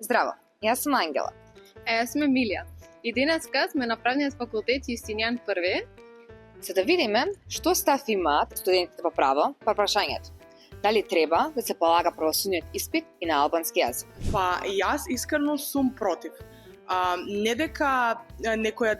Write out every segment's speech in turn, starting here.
Здраво, јас сум Ангела. Јас сум Емилија. И денеска сме на правниот факултет Јустинијан I. За да видиме што став имаат студентите по право по прашањето. Дали треба да се полага правосудниот испит и на албански јазик? Па јас искрено сум против. Не дека некоја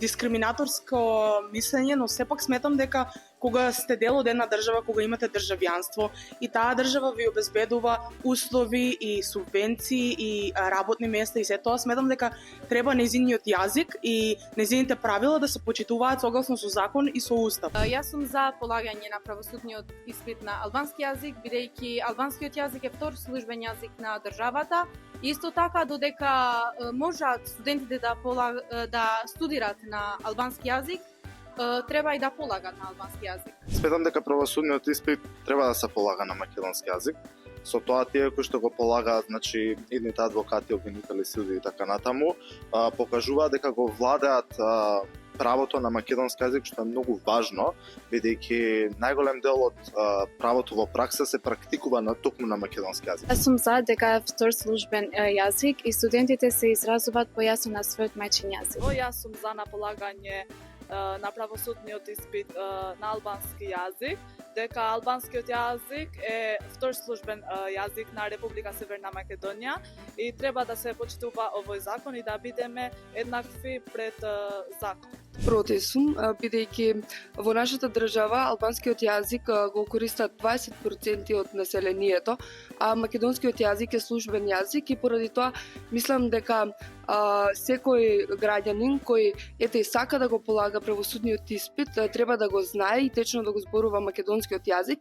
дискриминаторско мислење, но сепак сметам дека кога сте дел од една држава, кога имате државјанство и таа држава ви обезбедува услови и субвенции и работни места и се тоа, сметам дека треба нејзиниот јазик и нејзините правила да се почитуваат согласно со закон и со устав. Јас сум за полагање на правосудниот испит на албански јазик, бидејќи албанскиот јазик е втор службен јазик на државата. Исто така, додека можат студентите да студираат на албански јазик, треба и да полагат на албански јазик. Сметам дека правосудниот испит треба да се полага на македонски јазик. Со тоа тие кои што го полагаат, значи едните адвокати, обвинители, суди и така натаму, покажуваат дека го владеат правото на македонски јазик, што е многу важно, бидејќи најголем дел од правото во пракса се практикува токму на македонски јазик. Јас сум за дека е втор службен јазик и студентите се изразуваат појасно на својот мајчин јазик. Јас сум за на полагање на правосудниот испит на албански јазик, дека албанскиот јазик е втор службен јазик на Република Северна Македонија и треба да се почитува овој закон и да бидеме еднакви пред закон. Против сум, бидејќи во нашата држава албанскиот јазик го користат 20% од населението, а македонскиот јазик е службен јазик и поради тоа мислам дека секој граѓанин кој сака да го полага правосудниот испит треба да го знае и течно да го зборува македонскиот јазик.